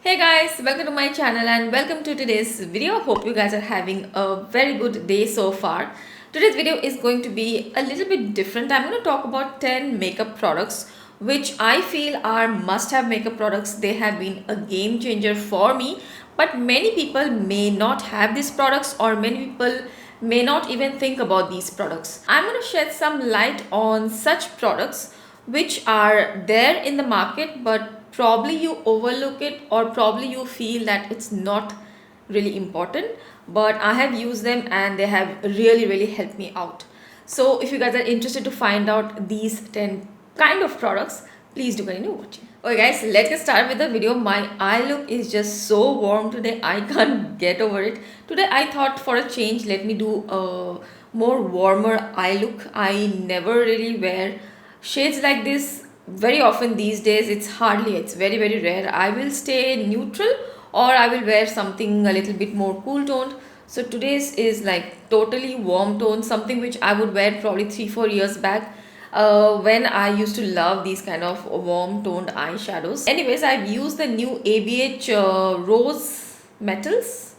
Hey guys, welcome to my channel and welcome to today's video. Hope you guys are having a very good day so far. Today's video is going to be a little bit different. I'm going to talk about 10 makeup products which I feel are must-have makeup products. They have been a game changer for me, but many people may not have these products or many people may not even think about these products. I'm going to shed some light on such products which are there in the market, but probably you overlook it or probably you feel that it's not really important, but I have used them and they have really helped me out. So if you guys are interested to find out these 10 kind of products, please do continue watching. Okay guys, let's get started with the video. My eye look is just so warm today, I can't get over it. Today I thought for a change, let me do a more warmer eye look. I never really wear shades like this very often these days. It's very rare. I will stay neutral or I will wear something a little bit more cool toned. So today's is like totally warm tone, something which I would wear probably 3-4 years back when I used to love these kind of warm toned eyeshadows. Anyways, I've used the new ABH rose metals,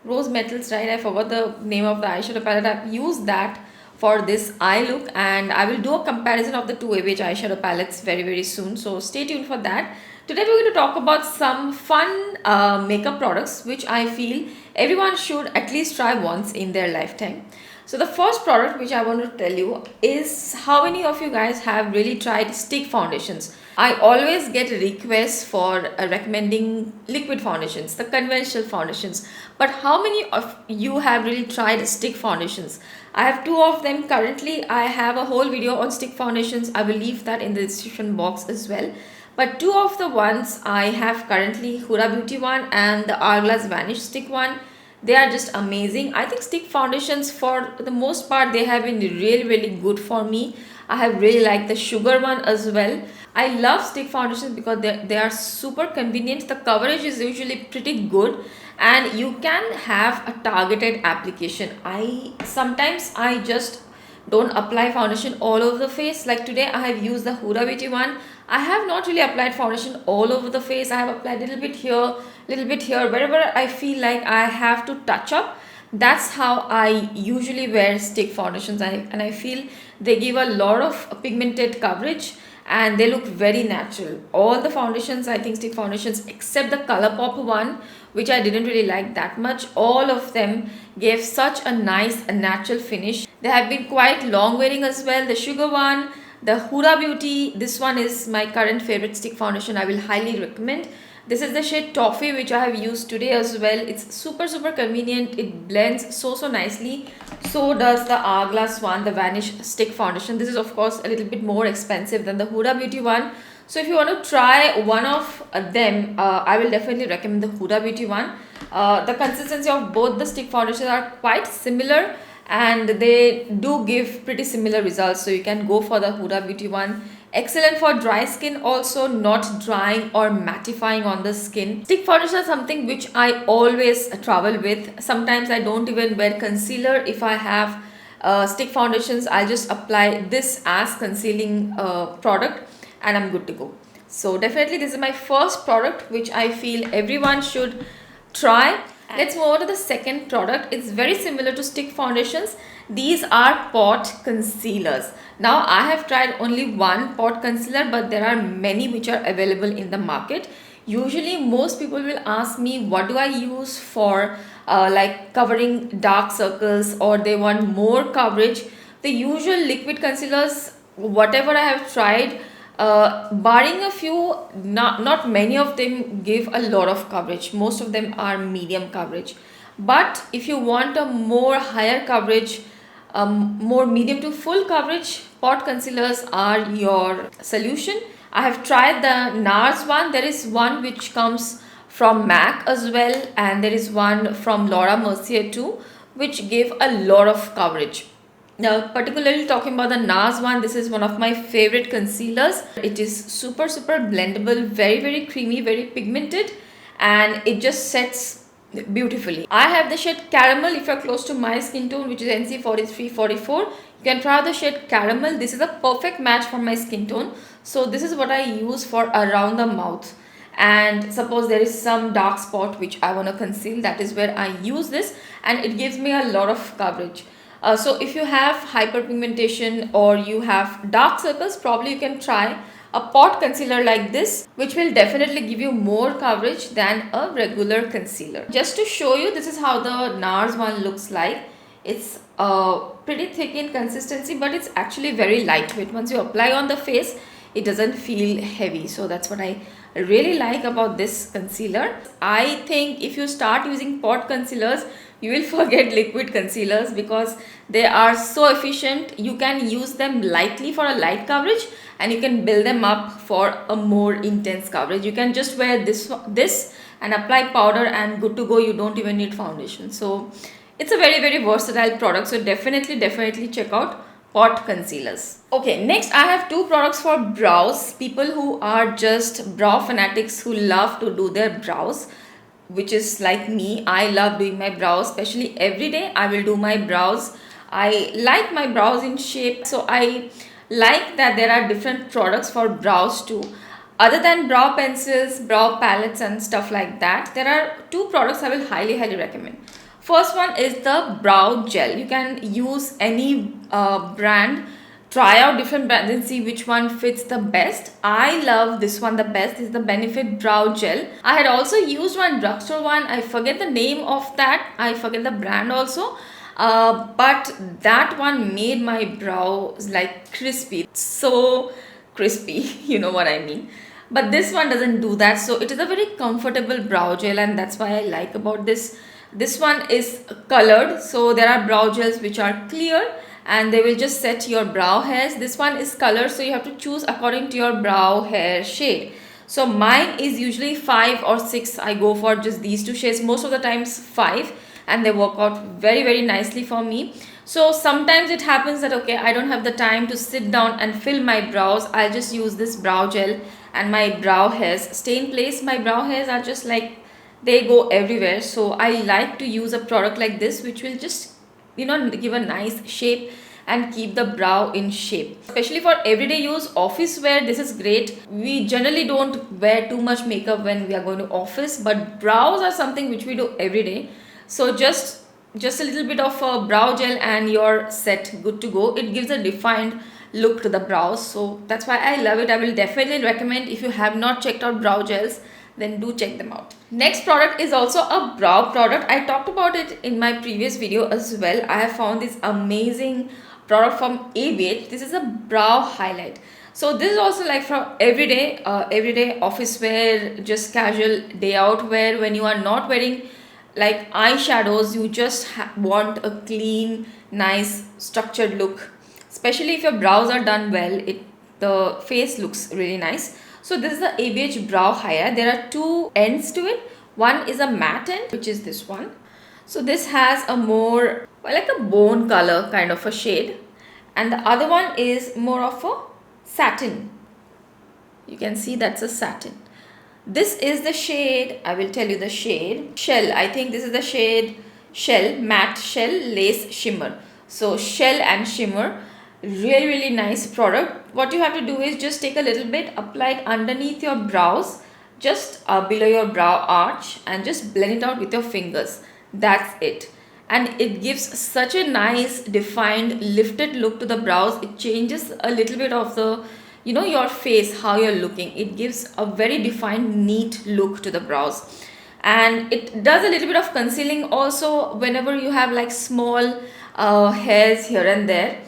right? I forgot the name of the eyeshadow palette. I've used that for this eye look and I will do a comparison of the two ABH eyeshadow palettes very soon, so stay tuned for that. Today we're going to talk about some fun makeup products which I feel everyone should at least try once in their lifetime. So the first product which I want to tell you is, how many of you guys have really tried stick foundations? I always get requests for recommending liquid foundations, the conventional foundations, but how many of you have really tried stick foundations? I have two of them currently. I have a whole video on stick foundations. I will leave that in the description box as well. But two of the ones I have currently, Huda Beauty one and the Hourglass Vanish stick one, they are just amazing. I think stick foundations for the most part they have been really good for me. I have really liked the sugar one as well. I love stick foundations because they are super convenient. The coverage is usually pretty good and you can have a targeted application. Sometimes I just don't apply foundation all over the face. Like today I have used the Huda Beauty one. I have not really applied foundation all over the face. I have applied a little bit here, wherever I feel like I have to touch up. That's how I usually wear stick foundations, and I feel they give a lot of pigmented coverage and they look very natural. All the foundations, I think stick foundations except the ColourPop one, which I didn't really like that much, all of them gave such a nice and natural finish. They have been quite long wearing as well. The sugar one, the Huda Beauty, this one is my current favorite stick foundation. I will highly recommend. This is the shade Toffee, which I have used today as well. It's super convenient. It blends so nicely. So does the Hourglass one, the Vanish stick foundation. This is of course a little bit more expensive than the Huda Beauty one. So if you want to try one of them, I will definitely recommend the Huda Beauty one. The consistency of both the stick foundations are quite similar and they do give pretty similar results. So you can go for the Huda Beauty one. Excellent for dry skin also, not drying or mattifying on the skin. Stick foundation is something which I always travel with. Sometimes I don't even wear concealer. If I have stick foundations, I'll just apply this as concealing product and I'm good to go. So definitely this is my first product which I feel everyone should try. Let's move on to the second product. It's very similar to stick foundations. These are pot concealers. Now I have tried only one pot concealer, but there are many which are available in the market. Usually most people will ask me what do I use for like covering dark circles, or they want more coverage. The usual liquid concealers, whatever I have tried, barring a few, not many of them give a lot of coverage. Most of them are medium coverage. But if you want a more higher coverage, more medium to full coverage, pot concealers are your solution. I have tried the NARS one. There is one which comes from MAC as well, and there is one from Laura Mercier too, which give a lot of coverage. Now, particularly talking about the NARS one, this is one of my favorite concealers. It is super blendable, very creamy, very pigmented, and it just sets beautifully. I have the shade Caramel. If you're close to my skin tone, which is NC4344, you can try the shade Caramel. This is a perfect match for my skin tone. So this is what I use for around the mouth. and suppose there is some dark spot which I want to conceal, that is where I use this, and it gives me a lot of coverage. So if you have hyperpigmentation or you have dark circles, probably you can try a pot concealer like this, which will definitely give you more coverage than a regular concealer. Just to show you, this is how the NARS one looks like. It's pretty thick in consistency, but it's actually very lightweight. Once you apply on the face, it doesn't feel heavy. So that's what I really like about this concealer. I think if you start using pot concealers, you will forget liquid concealers because they are so efficient. You can use them lightly for a light coverage, and you can build them up for a more intense coverage. You can just wear this and apply powder and good to go. You don't even need foundation. So it's a very versatile product. So definitely check out pot concealers. Okay, next I have two products for brows. People who are just brow fanatics, who love to do their brows, which is like me. I love doing my brows, especially every day I will do my brows. I like my brows in shape, so I like that there are different products for brows too. Other than brow pencils, brow palettes and stuff like that, there are two products I will highly recommend. First one is the brow gel. You can use any brand, try out different brands and see which one fits the best. I love this one the best. This is the Benefit brow gel. I had also used one drugstore one. I forget the name of that. I forget the brand also. But that one made my brows like crispy. So crispy, you know what I mean. But this one doesn't do that. So it is a very comfortable brow gel, and that's why I like about this. This one is colored, so there are brow gels which are clear and they will just set your brow hairs. This one is colored, so you have to choose according to your brow hair shade. So mine is usually 5 or 6. I go for just these two shades, most of the times 5, and they work out very nicely for me. So sometimes it happens that okay, I don't have the time to sit down and fill my brows. I'll just use this brow gel and my brow hairs stay in place. My brow hairs are just like, they go everywhere. So I like to use a product like this, which will just, you know, give a nice shape and keep the brow in shape. Especially for everyday use, office wear, this is great. We generally don't wear too much makeup when we are going to office, but brows are something which we do every day. So just a little bit of a brow gel and you're set, good to go. It gives a defined look to the brows, so that's why I love it. I will definitely recommend, if you have not checked out brow gels, then do check them out. Next product is also a brow product. I talked about it in my previous video as well. I have found this amazing product from ABH. This is a brow highlight. So this is also like for everyday office wear, just casual day out wear. When you are not wearing like eyeshadows, you just want a clean, nice, structured look. Especially if your brows are done well, the face looks really nice. So this is the ABH brow highlight. There are two ends to it. One is a matte end, which is this one. So this has a more, well, like a bone color kind of a shade. And the other one is more of a satin. You can see that's a satin. This is the shade, I will tell you the shade. Shell, I think this is the shade Shell, Matte Shell Lace Shimmer. So Shell and Shimmer. Really nice product. What you have to do is just take a little bit, apply it underneath your brows, just below your brow arch, and just blend it out with your fingers. That's it. And it gives such a nice defined lifted look to the brows. It changes a little bit of the, you know, your face, how you're looking. It gives a very defined neat look to the brows, and it does a little bit of concealing also whenever you have like small hairs here and there.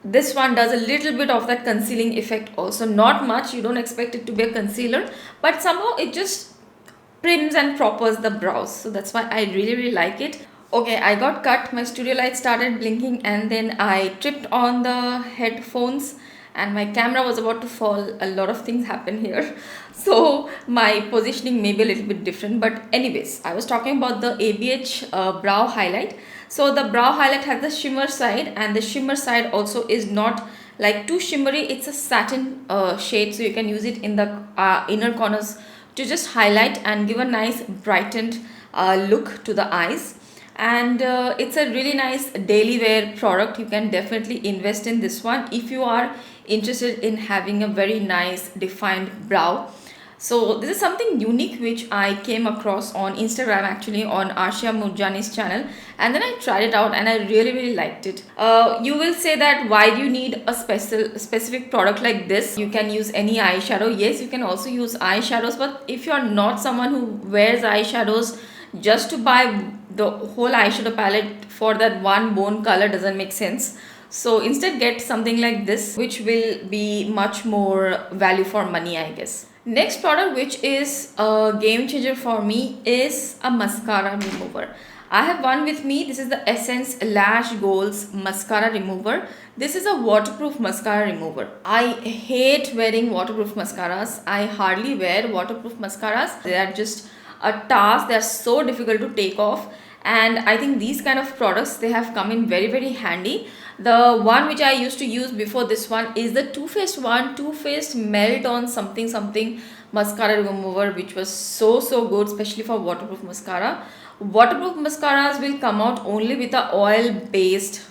This one does a little bit of that concealing effect also. Not much, you don't expect it to be a concealer, but somehow it just prims and proppers the brows. So that's why I really like it. Okay, I got cut, my studio light started blinking, and then I tripped on the headphones and my camera was about to fall. A lot of things happen here, so my positioning may be a little bit different, but anyways, I was talking about the ABH brow highlight. So the brow highlight has the shimmer side, and the shimmer side also is not like too shimmery. It's a satin shade, so you can use it in the inner corners to just highlight and give a nice brightened look to the eyes. And it's a really nice daily wear product. You can definitely invest in this one if you are interested in having a very nice defined brow. So this is something unique which I came across on Instagram, actually on Arshia Murjani's channel, and then I tried it out and I really liked it. You will say that why do you need a specific product like this? You can use any eyeshadow. Yes, you can also use eyeshadows, but if you are not someone who wears eyeshadows, just to buy the whole eyeshadow palette for that one bone color doesn't make sense. So instead get something like this, which will be much more value for money, I guess. Next product which is a game changer for me is a mascara remover. I have one with me. This is the Essence Lash Goals Mascara Remover. This is a waterproof mascara remover. I hate wearing waterproof mascaras. I hardly wear waterproof mascaras. They are just a task. They are so difficult to take off, and I think these kind of products, they have come in very handy. The one which I used to use before this one is the Too Faced one, Too Faced Melt on something mascara remover, which was so good, especially for waterproof mascara. Waterproof mascaras will come out only with a oil based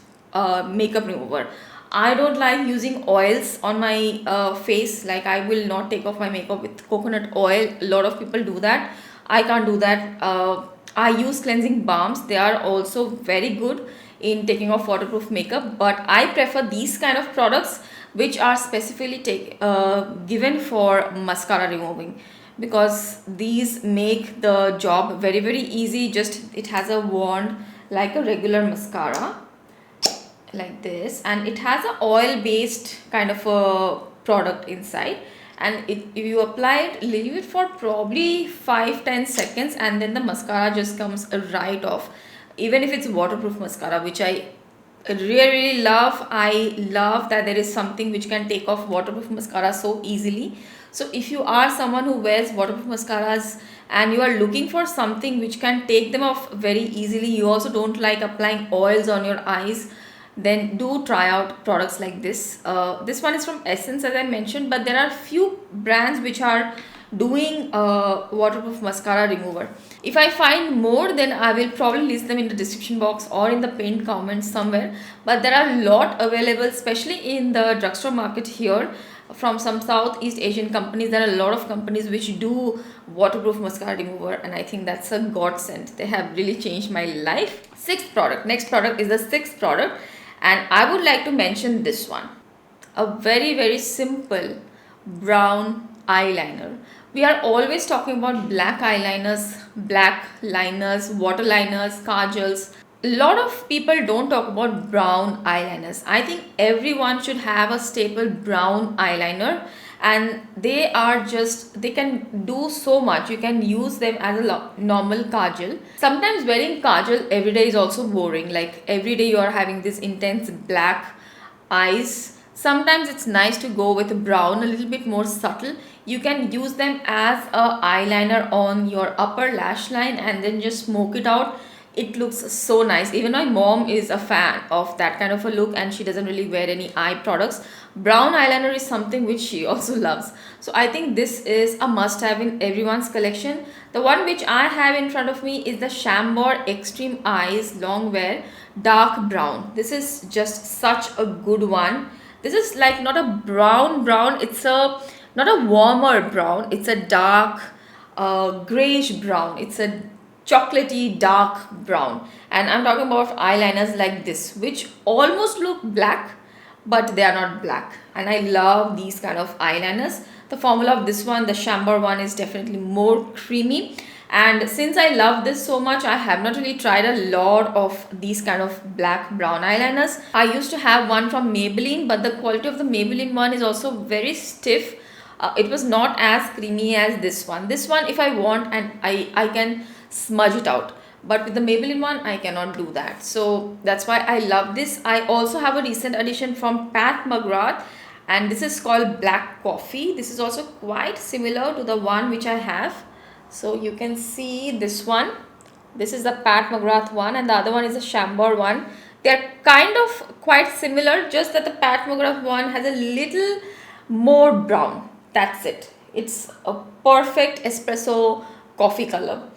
makeup remover. I don't like using oils on my face. Like, I will not take off my makeup with coconut oil. A lot of people do that. I can't do that. I use cleansing balms. They are also very good in taking off waterproof makeup, but I prefer these kind of products which are specifically given for mascara removing, because these make the job very easy. Just, it has a wand like a regular mascara like this, and it has a oil based kind of a product inside, and if you apply it, leave it for probably 5-10 seconds, and then the mascara just comes right off, even if it's waterproof mascara, which I really love. I love that there is something which can take off waterproof mascara so easily. So if you are someone who wears waterproof mascaras and you are looking for something which can take them off very easily, you also don't like applying oils on your eyes, then do try out products like this. This one is from Essence, as I mentioned, but there are few brands which are doing waterproof mascara remover. If I find more, then I will probably list them in the description box or in the pinned comments somewhere. But there are a lot available, especially in the drugstore market here. From some Southeast Asian companies, there are a lot of companies which do waterproof mascara remover, and I think that's a godsend. They have really changed my life. Next product is the sixth product, and I would like to mention this one. A very simple brown eyeliner. We are always talking about black eyeliners, black liners, waterliners, kajals. A lot of people don't talk about brown eyeliners. I think everyone should have a staple brown eyeliner, and they can do so much. You can use them as a normal kajal. Sometimes wearing kajal every day is also boring. Like, every day you are having this intense black eyes. Sometimes it's nice to go with brown, a little bit more subtle. You can use them as a eyeliner on your upper lash line and then just smoke it out. It looks so nice. Even my mom is a fan of that kind of a look, and she doesn't really wear any eye products. Brown eyeliner is something which she also loves. So I think this is a must have in everyone's collection. The one which I have in front of me is the Chambord Extreme Eyes Long Wear Dark Brown. This is just such a good one. This is like not a brown, it's a not a warmer brown, it's a dark grayish brown. It's a chocolatey dark brown, and I'm talking about eyeliners like this which almost look black, but they are not black, and I love these kind of eyeliners. The formula of this one, the Chambord one, is definitely more creamy, and since I love this so much, I have not really tried a lot of these kind of black brown eyeliners. I used to have one from Maybelline, but the quality of the Maybelline one is also very stiff. It was not as creamy as this one. This one, if I want, and I can smudge it out, but with the Maybelline one I cannot do that. So that's why I love this. I also have a recent addition from Pat McGrath, and this is called Black Coffee. This is also quite similar to the one which I have. So you can see this one. This is the Pat McGrath one, and the other one is the Chambord one. They're kind of quite similar, just that the Pat McGrath one has a little more brown. That's it. It's a perfect espresso coffee color.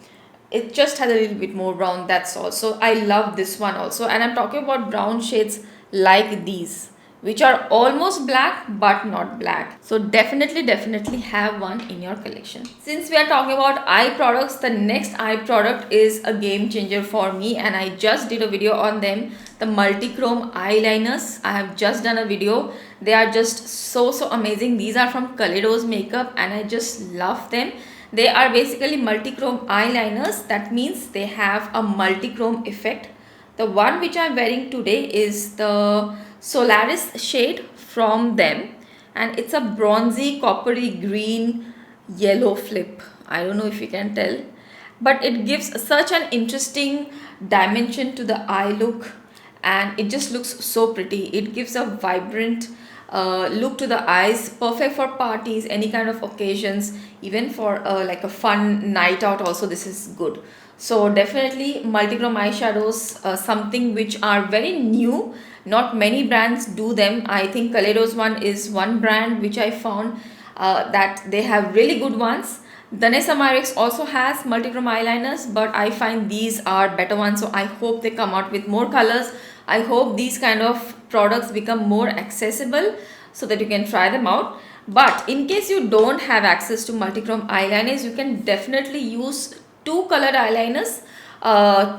It just has a little bit more brown, that's all. So I love this one also, and I'm talking about brown shades like these, which are almost black but not black. So definitely have one in your collection. Since we are talking about eye products, the next eye product is a game changer for me, and I just did a video on them, the Multichrome Eyeliners. I have just done a video. They are just so amazing. These are from Eyeshadows makeup and I just love them. They are basically multichrome eyeliners. That means they have a multichrome effect. The one which I am wearing today is the Solaris shade from them, and it's a bronzy coppery green yellow flip. I don't know if you can tell, but it gives such an interesting dimension to the eye look, and it just looks so pretty. It gives a vibrant look to the eyes, perfect for parties, any kind of occasions, even for like a fun night out also this is good. So definitely multichrome eyeshadows, something which are very new. Not many brands do them. I think Eyeshadows one is one brand which I found that they have really good ones. Danessa Myricks also has multichrome eyeliners, but I find these are better ones. So I hope they come out with more colors. I hope these kind of products become more accessible so that you can try them out. But in case you don't have access to multichrome eyeliners, you can definitely use two colored eyeliners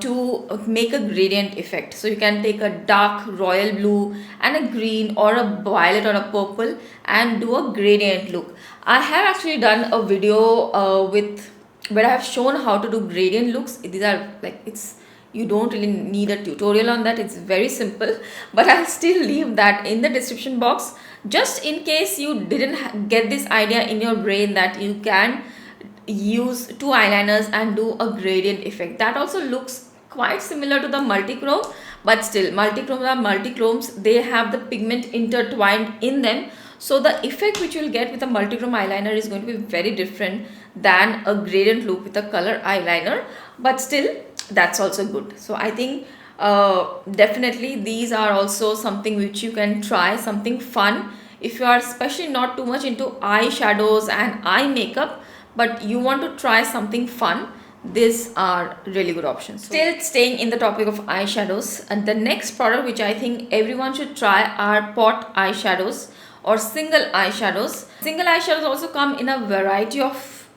to make a gradient effect. So you can take a dark royal blue and a green or a violet or a purple and do a gradient look. I have actually done a video where I have shown how to do gradient looks. These are like, you don't really need a tutorial on that. It's very simple, but I'll still leave that in the description box just in case you didn't get this idea in your brain that you can use two eyeliners and do a gradient effect. That also looks quite similar to the multichrome, but still multichromes are multichromes. They have the pigment intertwined in them, so the effect which you'll get with a multichrome eyeliner is going to be very different than a gradient look with a color eyeliner, but still that's also good. So I think definitely these are also something which you can try, something fun if you are especially not too much into eyeshadows and eye makeup, but you want to try something fun. These are really good options. Still staying in the topic of eyeshadows, and the next product which I think everyone should try are pot eyeshadows or single eyeshadows. Single eyeshadows also come in a variety of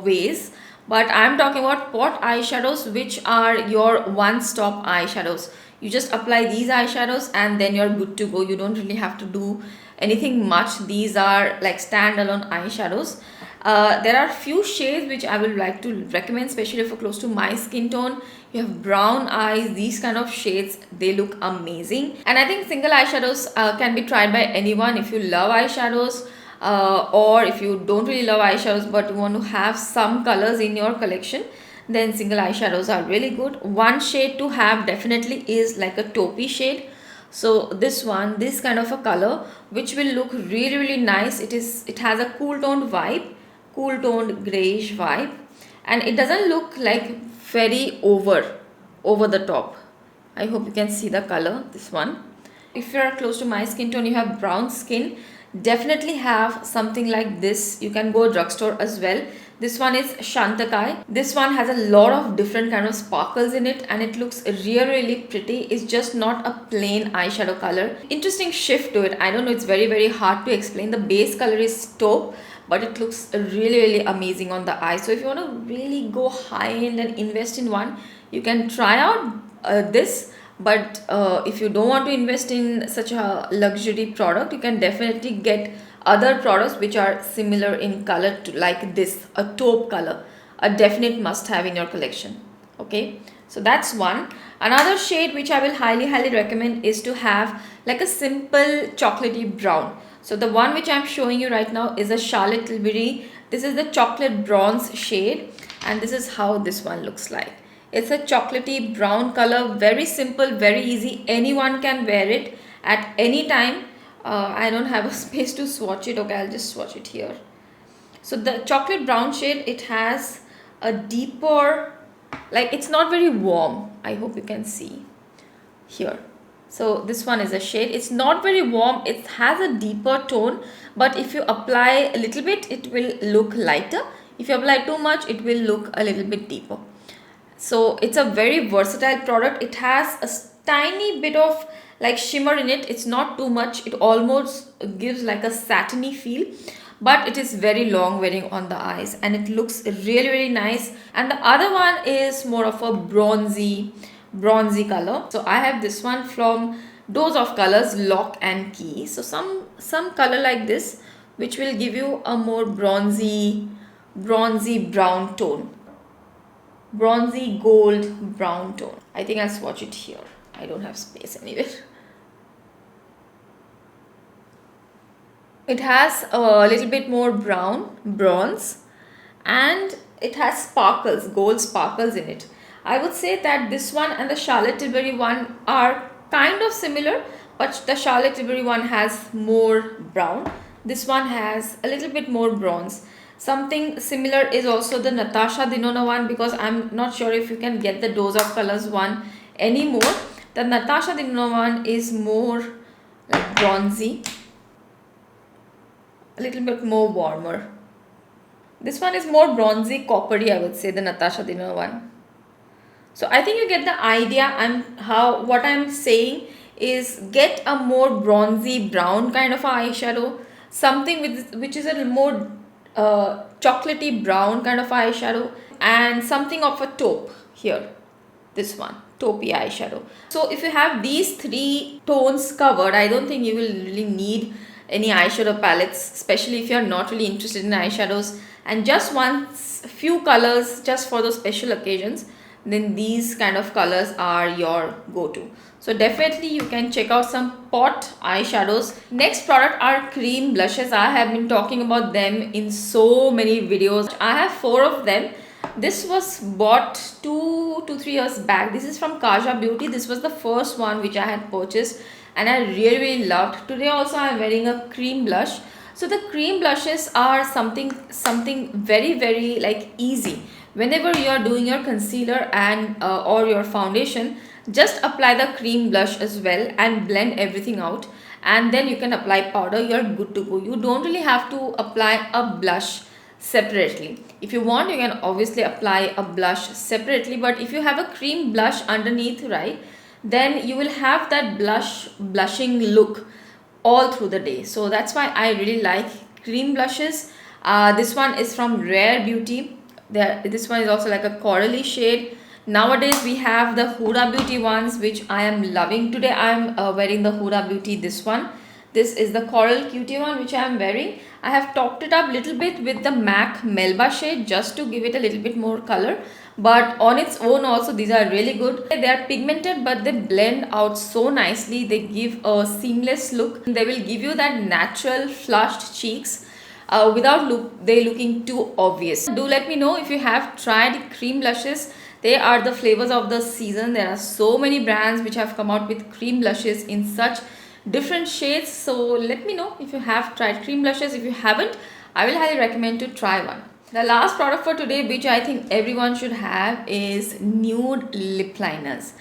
ways, but I am talking about pot eyeshadows, which are your one-stop eyeshadows. You just apply these eyeshadows and then you're good to go. You don't really have to do anything much. These are like standalone eyeshadows. There are few shades which I would like to recommend, especially if you're close to my skin tone. You have brown eyes, these kind of shades, they look amazing. And I think single eyeshadows can be tried by anyone if you love eyeshadows, or if you don't really love eyeshadows but you want to have some colors in your collection, then single eyeshadows are really good. One shade to have definitely is like a taupey shade. So this one, this kind of a color, which will look really nice. It has a cool toned vibe, cool toned grayish vibe, and it doesn't look like very over the top. I hope you can see the color, this one. If you are close to my skin tone, you have brown skin, definitely have something like this. You can go drugstore as well. This one is Shantakai. This one has a lot of different kind of sparkles in it and it looks really pretty. It's just not a plain eyeshadow color. Interesting shift to it. I don't know, it's very hard to explain. The base color is taupe, but it looks really amazing on the eye. So if you want to really go high end and invest in one, you can try out this. But if you don't want to invest in such a luxury product, you can definitely get other products which are similar in color to like this, a taupe color, a definite must have in your collection. Okay, so that's one. Another shade which I will highly recommend is to have like a simple chocolatey brown. So the one which I'm showing you right now is a Charlotte Tilbury. This is the chocolate bronze shade and this is how this one looks like. It's a chocolatey brown color, very simple, very easy. Anyone can wear it at any time. I don't have a space to swatch it. Okay, I'll just swatch it here. So the chocolate brown shade, it has a deeper, like it's not very warm. I hope you can see here. So this one is a shade. It's not very warm. It has a deeper tone, but if you apply a little bit, it will look lighter. If you apply too much, it will look a little bit deeper. So it's a very versatile product. It has a tiny bit of like shimmer in it. It's not too much. It almost gives like a satiny feel, but it is very long wearing on the eyes and it looks really really nice. And the other one is more of a bronzy color. So I have this one from Dose of Colors, Lock and Key. So some color like this, which will give you a more bronzy brown tone, bronzy gold brown tone. I think I'll swatch it here. I don't have space anywhere. It has a little bit more bronze, and it has sparkles, gold sparkles in it. I would say that this one and the Charlotte Tilbury one are kind of similar, but the Charlotte Tilbury one has more brown. This one has a little bit more bronze. Something similar is also the Natasha Denona one, because I'm not sure if you can get the Dose of Colors one anymore. The Natasha Denona one is more like bronzy, a little bit more warmer. This one is more bronzy coppery, I would say, the Natasha Denona one. So I think you get the idea. What I'm saying is, get a more bronzy brown kind of a eyeshadow, something which is a little more chocolatey brown kind of eyeshadow, and something of a taupe here. This one, taupey eyeshadow. So if you have these three tones covered, I don't think you will really need any eyeshadow palettes, especially if you are not really interested in eyeshadows and just want few colors just for those special occasions. Then these kind of colors are your go-to. So definitely you can check out some pot eyeshadows. Next product are cream blushes. I have been talking about them in so many videos. I have 4 of them. This was bought 2 to 3 years back. This is from Kaja Beauty. This was the first one which I had purchased and I really loved. Today also I am wearing a cream blush. So the cream blushes are something very like easy. Whenever you are doing your concealer and or your foundation, just apply the cream blush as well and blend everything out, and then you can apply powder. You're good to go. You don't really have to apply a blush separately. If you want, you can obviously apply a blush separately, but if you have a cream blush underneath, right, then you will have that blushing look all through the day. So that's why I really like cream blushes. This one is from Rare Beauty. This one is also like a corally shade. Nowadays we have the Huda Beauty ones, which I am loving. Today I am wearing the Huda Beauty, this one. This is the Coral Cutie one which I am wearing. I have topped it up little bit with the MAC Melba shade just to give it a little bit more color. But on its own also these are really good. They are pigmented but they blend out so nicely. They give a seamless look. They will give you that natural flushed cheeks without they looking too obvious. Do let me know if you have tried cream blushes. They are the flavors of the season. There are so many brands which have come out with cream blushes in such different shades. So let me know if you have tried cream blushes. If you haven't, I will highly recommend to try one. The last product for today, which I think everyone should have, is nude lip liners.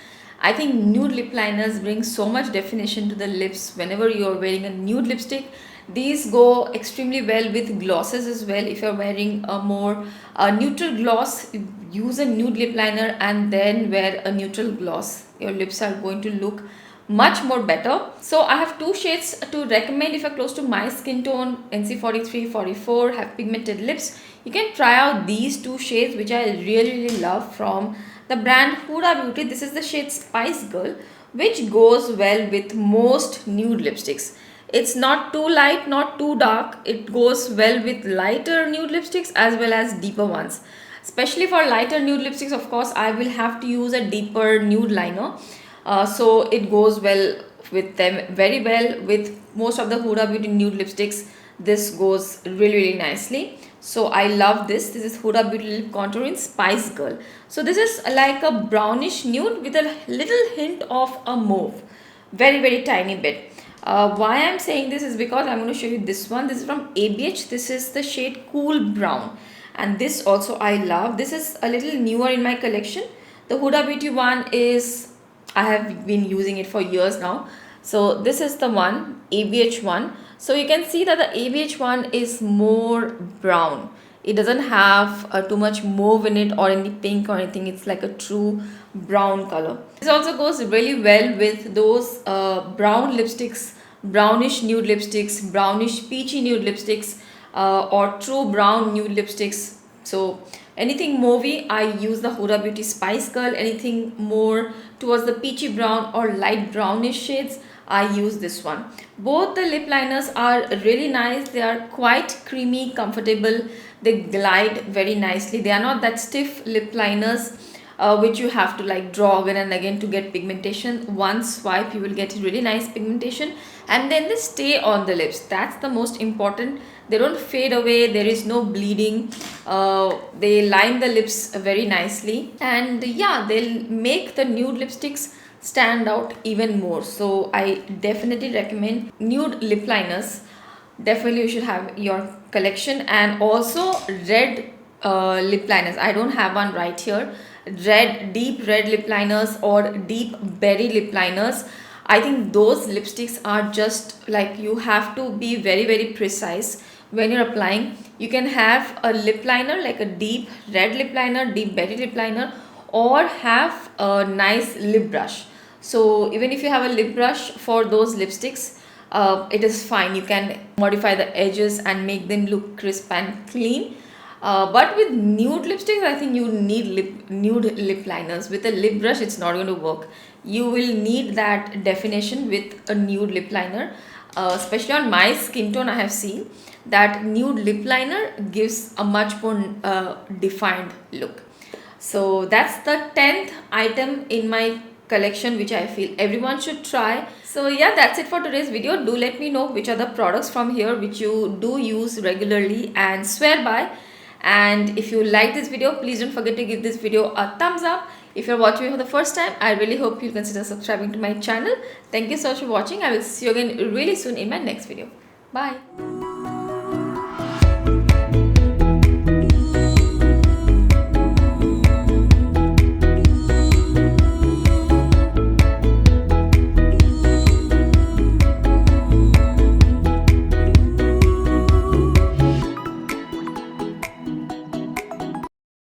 I think nude lip liners bring so much definition to the lips. Whenever you are wearing a nude lipstick, these go extremely well with glosses as well. If you're wearing a more neutral gloss, use a nude lip liner and then wear a neutral gloss. Your lips are going to look much more better. So I have 2 shades to recommend if you're close to my skin tone, NC43, 44, have pigmented lips. You can try out these 2 shades which I really love from the brand Huda Beauty. This is the shade Spice Girl, which goes well with most nude lipsticks. It's not too light, not too dark. It goes well with lighter nude lipsticks as well as deeper ones. Especially for lighter nude lipsticks, of course, I will have to use a deeper nude liner. So it goes well with them very well. With most of the Huda Beauty nude lipsticks, this goes really nicely. So I love this. This is Huda Beauty Lip Contour in Spice Girl. So this is like a brownish nude with a little hint of a mauve. Very tiny bit. Why I'm saying this is because I'm going to show you this one. This is from ABH. This is the shade Cool Brown. And this also I love. This is a little newer in my collection. The Huda Beauty one is, I have been using it for years now. So this is the one, ABH one. So you can see that the ABH one is more brown. It doesn't have too much mauve in it or any pink or anything. It's like a true brown color. This also goes really well with those brown lipsticks, brownish nude lipsticks, brownish peachy nude lipsticks, or true brown nude lipsticks. So anything mauvey, I use the Huda Beauty Spice Girl. Anything more towards the peachy brown or light brownish shades, I use this one. Both the lip liners are really nice. They are quite creamy, comfortable. They glide very nicely. They are not that stiff lip liners which you have to like draw again and again to get pigmentation. One swipe you will get really nice pigmentation, and then they stay on the lips. That's the most important. They don't fade away. There is no bleeding. They line the lips very nicely, and yeah, they'll make the nude lipsticks stand out even more. So I definitely recommend nude lip liners. Definitely you should have your collection. And also red lip liners. I don't have one right here. Deep red lip liners or deep berry lip liners. I think those lipsticks are just like, you have to be very precise when you're applying. You can have a lip liner like a deep red lip liner, deep berry lip liner, or have a nice lip brush. So even if you have a lip brush for those lipsticks, it is fine. You can modify the edges and make them look crisp and clean. But with nude lipsticks, I think you need nude lip liners. With a lip brush, it's not going to work. You will need that definition with a nude lip liner. Especially on my skin tone, I have seen that nude lip liner gives a much more defined look. So that's the 10th item in my collection which I feel everyone should try. So yeah, that's it for today's video. Do let me know which are the products from here which you do use regularly and swear by. And if you like this video, please don't forget to give this video a thumbs up. If you're watching me for the first time, I really hope you'll consider subscribing to my channel. Thank you so much for watching. I will see you again really soon in my next video. Bye.